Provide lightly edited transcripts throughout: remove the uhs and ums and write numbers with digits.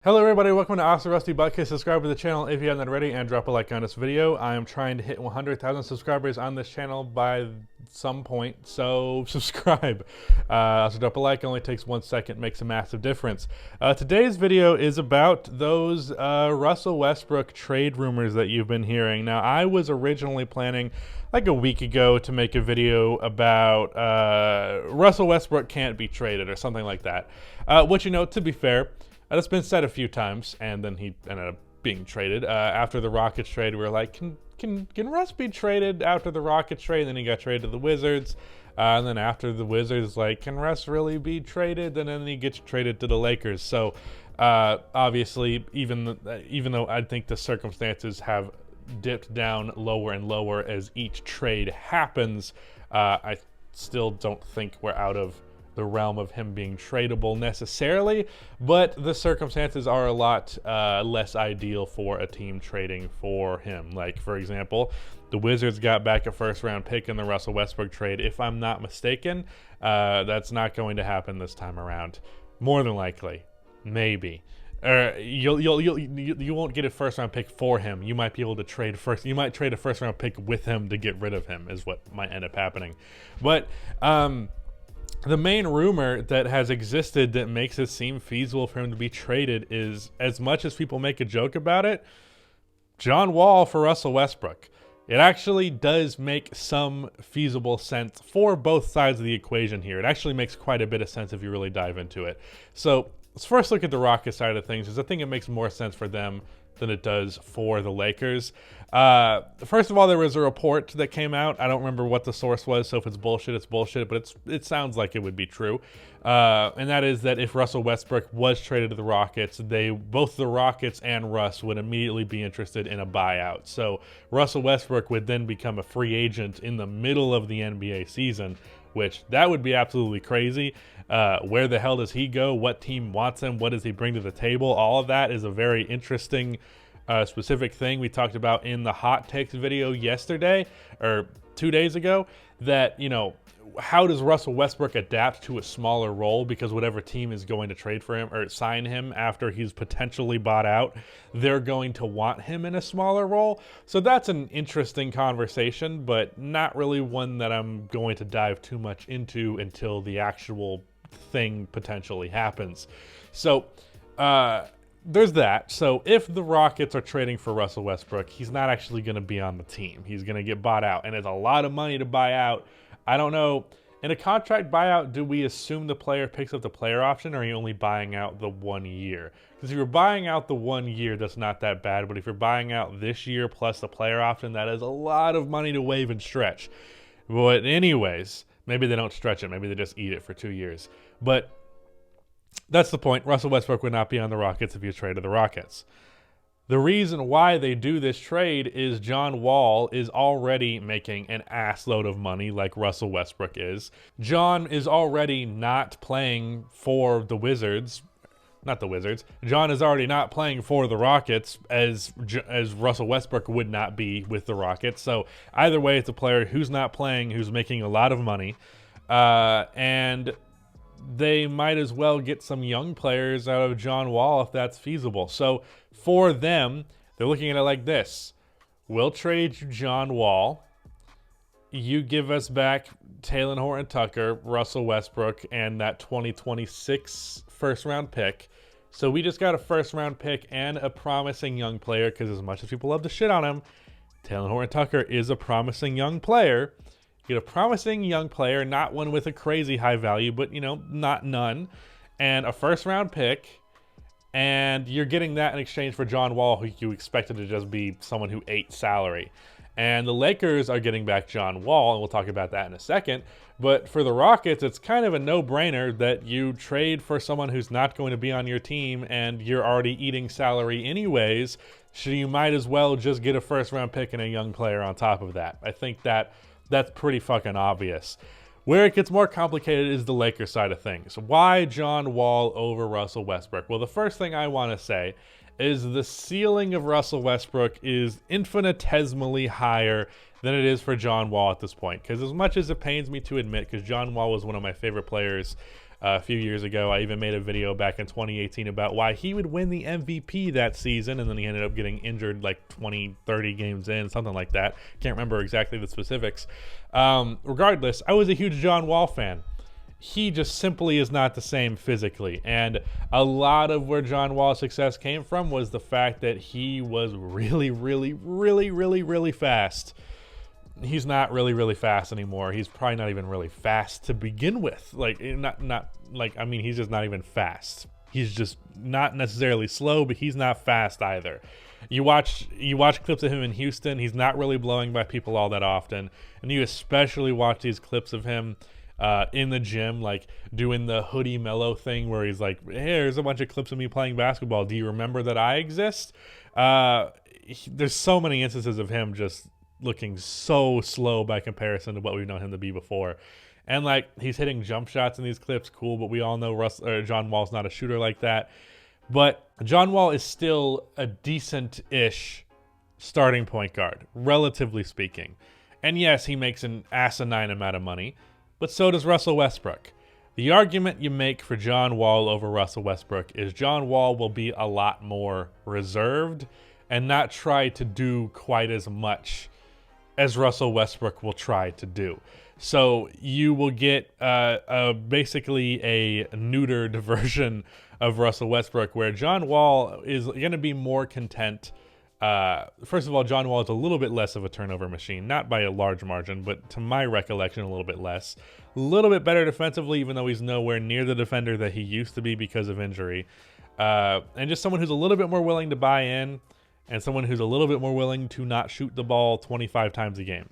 Hello everybody, welcome to Awesome Rusty Bucket. Subscribe to the channel if you haven't already and drop a like on this video. I am trying to hit 100,000 subscribers on this channel by some point, so subscribe. Also drop a like, only takes 1 second, makes a massive difference. Today's video is about those Russell Westbrook trade rumors that you've been hearing. Now, I was originally planning like a week ago to make a video about Russell Westbrook can't be traded or something like that. Which, you know, to be fair, that's been said a few times, and then he ended up being traded. After the Rockets trade, we were like, can Russ be traded after the Rockets trade? And then he got traded to the Wizards. And then after the Wizards, like, can Russ really be traded? And then he gets traded to the Lakers. So obviously, even though I think the circumstances have dipped down lower and lower as each trade happens, I still don't think we're out of the realm of him being tradable necessarily, but the circumstances are a lot less ideal for a team trading for him. Like, for example, the Wizards got back a first-round pick in the Russell Westbrook trade. If I'm not mistaken, that's not going to happen this time around. More than likely, maybe. You won't get a first-round pick for him. You might be able to trade first. You might trade a first-round pick with him to get rid of him, is what might end up happening. But the main rumor that has existed that makes it seem feasible for him to be traded is, as much as people make a joke about it, John Wall for Russell Westbrook. It actually does make some feasible sense for both sides of the equation here. It actually makes quite a bit of sense if you really dive into it. So let's first look at the Rockets side of things, because I think it makes more sense for them than it does for the Lakers. First of all, there was a report that came out. I don't remember what the source was, so if it's bullshit, it's bullshit, but it sounds like it would be true. And that is that if Russell Westbrook was traded to the Rockets, both the Rockets and Russ would immediately be interested in a buyout. So Russell Westbrook would then become a free agent in the middle of the NBA season, which that would be absolutely crazy. Where the hell does he go? What team wants him? What does he bring to the table? All of that is a very interesting specific thing we talked about in the hot takes video yesterday or 2 days ago, that, you know, how does Russell Westbrook adapt to a smaller role? Because whatever team is going to trade for him or sign him after he's potentially bought out, they're going to want him in a smaller role. So that's an interesting conversation, but not really one that I'm going to dive too much into until the actual thing potentially happens. So there's that. So if the Rockets are trading for Russell Westbrook, he's not actually going to be on the team. He's going to get bought out, and it's a lot of money to buy out. I don't know. In a contract buyout, do we assume the player picks up the player option, or are you only buying out the 1 year? Because if you're buying out the 1 year, that's not that bad. But if you're buying out this year plus the player option, that is a lot of money to waive and stretch. But anyways, maybe they don't stretch it. Maybe they just eat it for 2 years. But that's the point. Russell Westbrook would not be on the Rockets if you traded the Rockets. The reason why they do this trade is John Wall is already making an assload of money like Russell Westbrook is. John is already not playing for the Wizards. Not the Wizards. John is already not playing for the Rockets as Russell Westbrook would not be with the Rockets. So either way, it's a player who's not playing, who's making a lot of money. And they might as well get some young players out of John Wall if that's feasible. So for them, they're looking at it like this. We'll trade you John Wall. You give us back Talen Horton-Tucker, Russell Westbrook, and that 2026 first-round pick. So we just got a first-round pick and a promising young player, because as much as people love to shit on him, Talen Horton-Tucker is a promising young player. Get a promising young player, not one with a crazy high value, but, you know, not none, and a first-round pick, and you're getting that in exchange for John Wall, who you expected to just be someone who ate salary. And the Lakers are getting back John Wall, and we'll talk about that in a second. But for the Rockets, it's kind of a no-brainer that you trade for someone who's not going to be on your team, and you're already eating salary anyways, so you might as well just get a first-round pick and a young player on top of that. I think that's pretty fucking obvious. Where it gets more complicated is the Lakers side of things. Why John Wall over Russell Westbrook? Well, the first thing I want to say is the ceiling of Russell Westbrook is infinitesimally higher than it is for John Wall at this point. Because as much as it pains me to admit, because John Wall was one of my favorite players a few years ago. I even made a video back in 2018 about why he would win the MVP that season, and then he ended up getting injured like 20, 30 games in, something like that. Can't remember exactly the specifics. Regardless, I was a huge John Wall fan. He just simply is not the same physically. And a lot of where John Wall's success came from was the fact that he was really, really, really, really, really fast. He's not really, really fast anymore. He's probably not even really fast to begin with. Like, he's just not even fast. He's just not necessarily slow, but he's not fast either. You watch clips of him in Houston, he's not really blowing by people all that often. And you especially watch these clips of him in the gym, like doing the Hoodie Mellow thing where he's like, hey, here's a bunch of clips of me playing basketball. Do you remember that I exist? There's so many instances of him just looking so slow by comparison to what we've known him to be before. And like, he's hitting jump shots in these clips, cool, but we all know John Wall's not a shooter like that. But John Wall is still a decent-ish starting point guard, relatively speaking. And yes, he makes an asinine amount of money, but so does Russell Westbrook. The argument you make for John Wall over Russell Westbrook is John Wall will be a lot more reserved and not try to do quite as much as Russell Westbrook will try to do. So you will get basically a neutered version of Russell Westbrook, where John Wall is going to be more content. First of all, John Wall is a little bit less of a turnover machine, not by a large margin, but to my recollection, a little bit less. A little bit better defensively, even though he's nowhere near the defender that he used to be because of injury. And just someone who's a little bit more willing to buy in, and someone who's a little bit more willing to not shoot the ball 25 times a game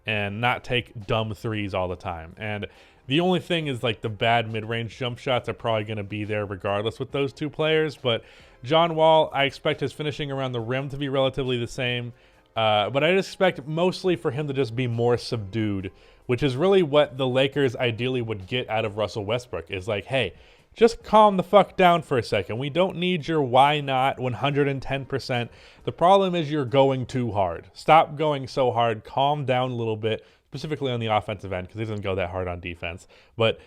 and not take dumb threes all the time. And the only thing is, like, the bad mid-range jump shots are probably going to be there regardless with those two players. But John Wall, I expect his finishing around the rim to be relatively the same. But I expect mostly for him to just be more subdued, which is really what the Lakers ideally would get out of Russell Westbrook, is like, hey, just calm the fuck down for a second. We don't need your why not 110%. The problem is you're going too hard. Stop going so hard. Calm down a little bit, specifically on the offensive end, because he doesn't go that hard on defense. But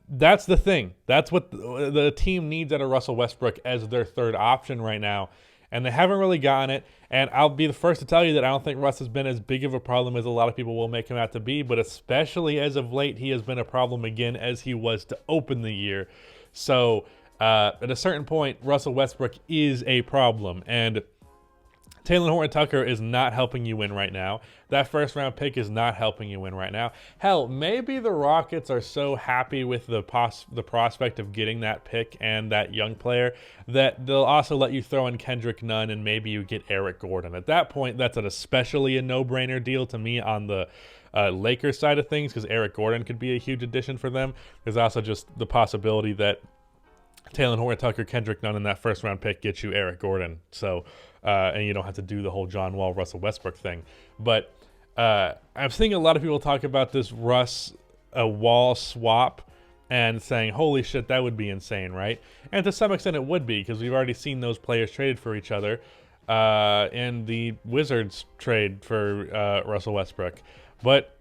that's the thing. That's what the team needs out of Russell Westbrook as their third option right now. And they haven't really gotten it. And I'll be the first to tell you that I don't think Russ has been as big of a problem as a lot of people will make him out to be. But especially as of late, he has been a problem again as he was to open the year. So at a certain point, Russell Westbrook is a problem. And Talen Horton-Tucker is not helping you win right now. That first-round pick is not helping you win right now. Hell, maybe the Rockets are so happy with the prospect of getting that pick and that young player that they'll also let you throw in Kendrick Nunn and maybe you get Eric Gordon. At that point, that's especially a no-brainer deal to me on the Lakers side of things, because Eric Gordon could be a huge addition for them. There's also just the possibility that Talen Horton-Tucker, Kendrick Nunn, and that first-round pick gets you Eric Gordon. So, and you don't have to do the whole John Wall, Russell Westbrook thing. But I'm seeing a lot of people talk about this Wall swap and saying, holy shit, that would be insane, right? And to some extent it would be, because we've already seen those players traded for each other in the Wizards trade for Russell Westbrook. But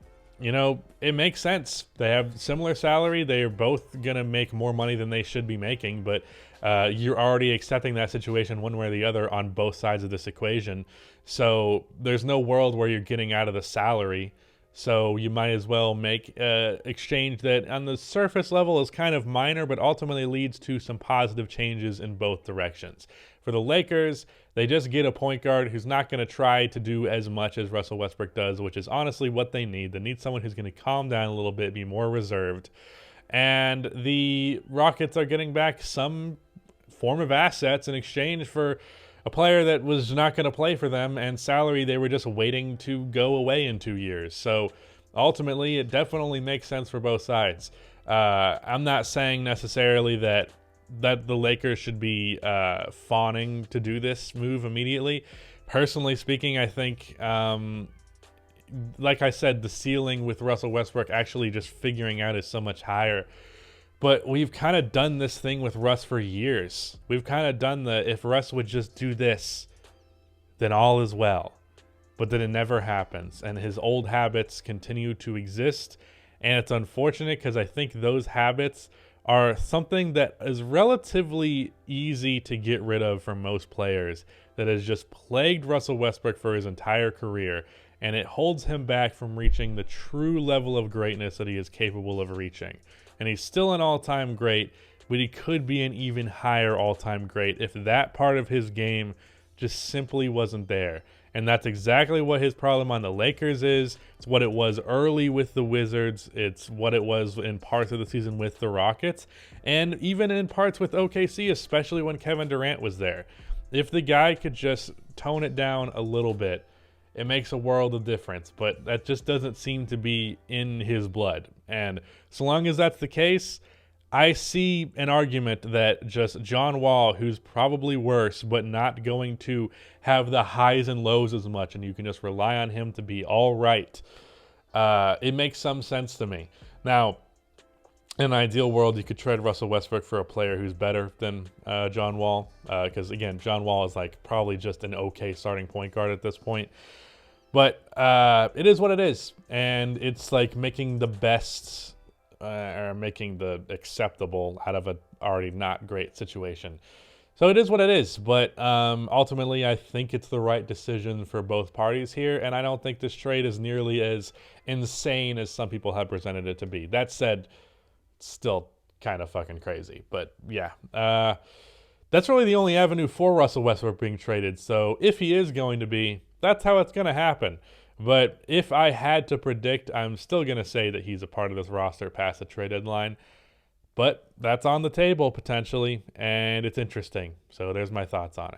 you know, it makes sense. They have similar salary. They are both going to make more money than they should be making, but you're already accepting that situation one way or the other on both sides of this equation. So there's no world where you're getting out of the salary. So you might as well make an exchange that on the surface level is kind of minor, but ultimately leads to some positive changes in both directions. For the Lakers, they just get a point guard who's not going to try to do as much as Russell Westbrook does, which is honestly what they need. They need someone who's going to calm down a little bit, be more reserved. And the Rockets are getting back some form of assets in exchange for a player that was not going to play for them and salary they were just waiting to go away in 2 years. So ultimately, it definitely makes sense for both sides. I'm not saying necessarily that the Lakers should be fawning to do this move immediately. Personally speaking, I think, like I said, the ceiling with Russell Westbrook actually just figuring out is so much higher. But we've kind of done this thing with Russ for years. We've kind of done if Russ would just do this, then all is well. But then it never happens. And his old habits continue to exist. And it's unfortunate because I think those habits are something that is relatively easy to get rid of for most players, that has just plagued Russell Westbrook for his entire career, and it holds him back from reaching the true level of greatness that he is capable of reaching. And he's still an all-time great, but he could be an even higher all-time great if that part of his game just simply wasn't there. And that's exactly what his problem on the Lakers is. It's what it was early with the Wizards. It's what it was in parts of the season with the Rockets. And even in parts with OKC, especially when Kevin Durant was there. If the guy could just tone it down a little bit, it makes a world of difference. But that just doesn't seem to be in his blood. And so long as that's the case, I see an argument that just John Wall, who's probably worse, but not going to have the highs and lows as much, and you can just rely on him to be all right. It makes some sense to me. Now, in an ideal world, you could trade Russell Westbrook for a player who's better than John Wall, because, again, John Wall is like probably just an okay starting point guard at this point. But it is what it is, and it's like making the best or making the acceptable out of a already not great situation. So it is what it is, but ultimately I think it's the right decision for both parties here, and I don't think this trade is nearly as insane as some people have presented it to be. That said, it's still kind of fucking crazy, but yeah. That's really the only avenue for Russell Westbrook being traded, so if he is going to be, that's how it's going to happen. But if I had to predict, I'm still going to say that he's a part of this roster past the trade deadline. But that's on the table potentially, and it's interesting. So there's my thoughts on it.